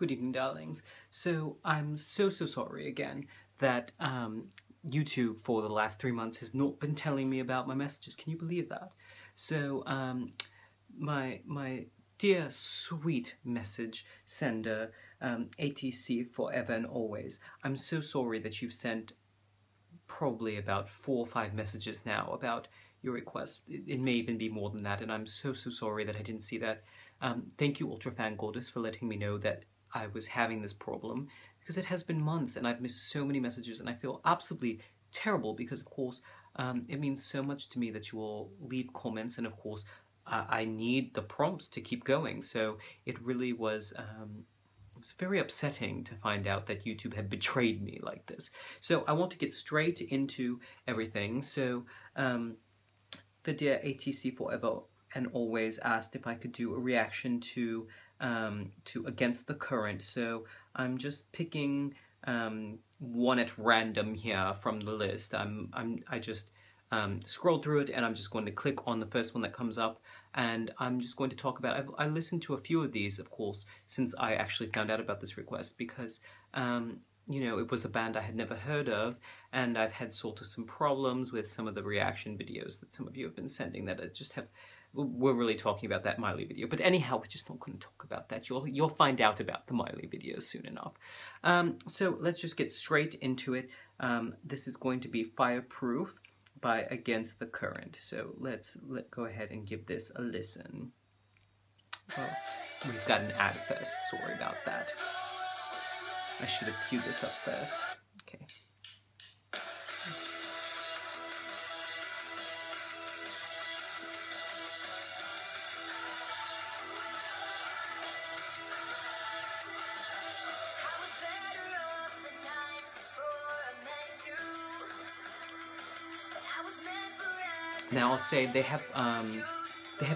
Good evening, darlings. So I'm so sorry again that YouTube for the last 3 months has not been telling me about my messages. Can you believe that? So my dear sweet message sender, ATC forever and always, I'm so sorry that you've sent probably about 4 or 5 messages now about your request. It may even be more than that, and I'm so sorry that I didn't see that. Thank you, Ultra Fan Goddess, for letting me know that I was having this problem, because it has been months and I've missed so many messages, and I feel absolutely terrible because, of course, it means so much to me that you all leave comments, and of course I need the prompts to keep going. So it really was very upsetting to find out that YouTube had betrayed me like this. So I want to get straight into everything. So the dear ATC forever and always asked if I could do a reaction to Against the Current. So I'm just picking one at random here from the list. I just scrolled through it, and I'm just going to click on the first one that comes up, and I'm just going to talk about. I listened to a few of these, of course, since I actually found out about this request, because you know, it was a band I had never heard of, and I've had sort of some problems with some of the reaction videos that some of you have been sending that I just have. We're really talking about that Miley video, but anyhow, we're just not going to talk about that. You'll find out about the Miley video soon enough. So let's just get straight into it. This is going to be Fireproof by Against the Current. So let's go ahead and give this a listen. Well, we've got an ad first. Sorry about that. I should have queued this up first. Okay. Now I'll say they have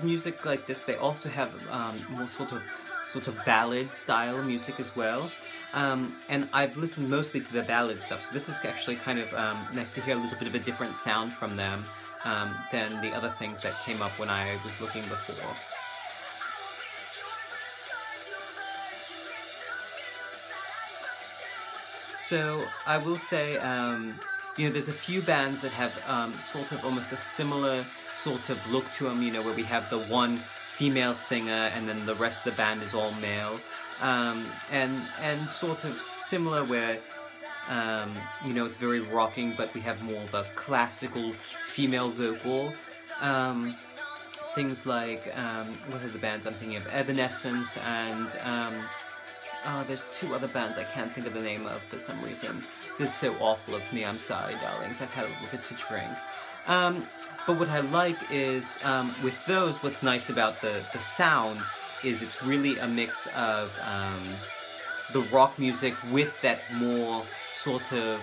music like this. They also have more sort of ballad style music as well. And I've listened mostly to the ballad stuff, so this is actually kind of nice to hear a little bit of a different sound from them than the other things that came up when I was looking before. So I will say, you know, there's a few bands that have sort of almost a similar sort of look to them, you know, where we have the one female singer and then the rest of the band is all male. And sort of similar where, you know, it's very rocking, but we have more of a classical female vocal. Things like, what are the bands I'm thinking of? Evanescence and, there's 2 other bands I can't think of the name of for some reason. This is so awful of me, I'm sorry, darlings, I've had a little bit to drink. But what I like is, with those, what's nice about the sound is it's really a mix of the rock music with that more sort of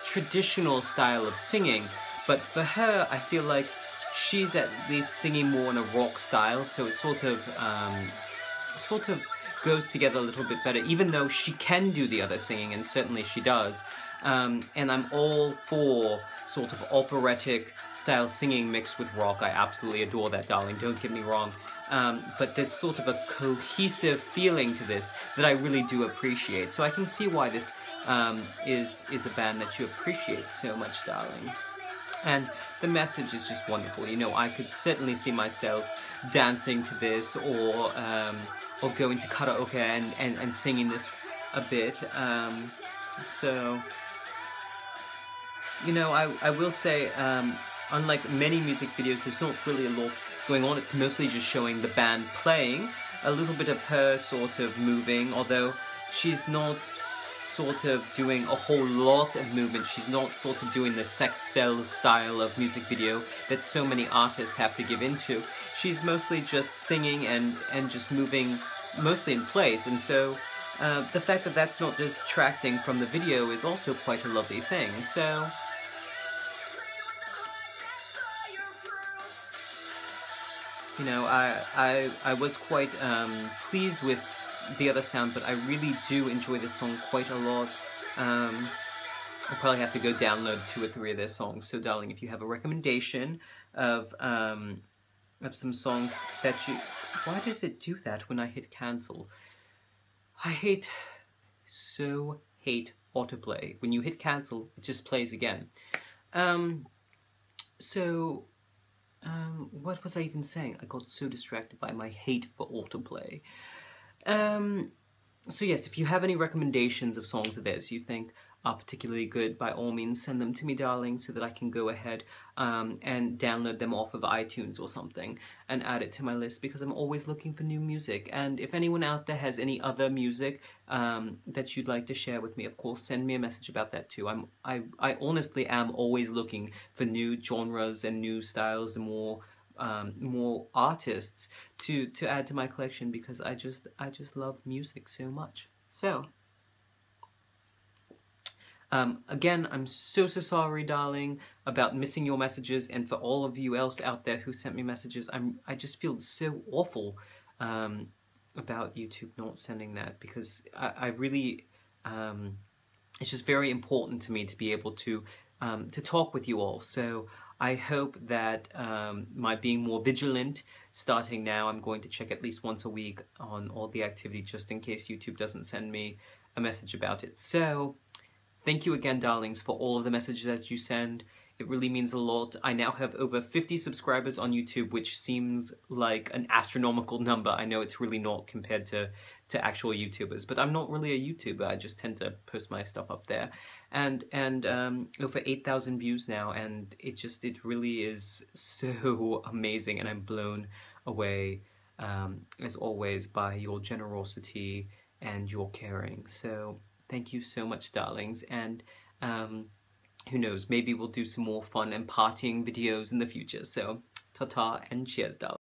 traditional style of singing. But for her, I feel like she's at least singing more in a rock style, so it sort of goes together a little bit better, even though she can do the other singing, and certainly she does. And I'm all for sort of operatic style singing mixed with rock. I absolutely adore that, darling, don't get me wrong. But there's sort of a cohesive feeling to this that I really do appreciate. So I can see why this is a band that you appreciate so much, darling. And the message is just wonderful. You know, I could certainly see myself dancing to this, or going to karaoke and singing this a bit. So, you know, I will say, unlike many music videos, there's not really a lot going on. It's mostly just showing the band playing, a little bit of her sort of moving, although she's not sort of doing a whole lot of movement. She's not sort of doing the sex sells style of music video that so many artists have to give into. She's mostly just singing and just moving mostly in place, and so the fact that that's not detracting from the video is also quite a lovely thing. So you know, I was quite pleased with the other sound, but I really do enjoy this song quite a lot. I'll probably have to go download 2 or 3 of their songs. So, darling, if you have a recommendation of some songs that you... Why does it do that when I hit cancel? So hate autoplay. When you hit cancel, it just plays again. Um, so, what was I even saying? I got so distracted by my hate for autoplay. Um, So yes, if you have any recommendations of songs of theirs you think are particularly good, by all means send them to me, darling, so that I can go ahead and download them off of iTunes or something and add it to my list, because I'm always looking for new music. And if anyone out there has any other music that you'd like to share with me, of course, send me a message about that too. I honestly am always looking for new genres and new styles and more artists to add to my collection, because I just love music so much. So again, I'm so sorry, darling, about missing your messages, and for all of you else out there who sent me messages, I just feel so awful about YouTube not sending that, because I really it's just very important to me to be able to talk with you all. So I hope that my being more vigilant, starting now, I'm going to check at least once a week on all the activity, just in case YouTube doesn't send me a message about it. So thank you again, darlings, for all of the messages that you send. It really means a lot. I now have over 50 subscribers on YouTube, which seems like an astronomical number. I know it's really not compared to actual YouTubers, but I'm not really a YouTuber. I just tend to post my stuff up there. And over 8,000 views now, and it really is so amazing, and I'm blown away, as always, by your generosity and your caring. So thank you so much, darlings, and who knows, maybe we'll do some more fun and partying videos in the future. So ta-ta and cheers, darling.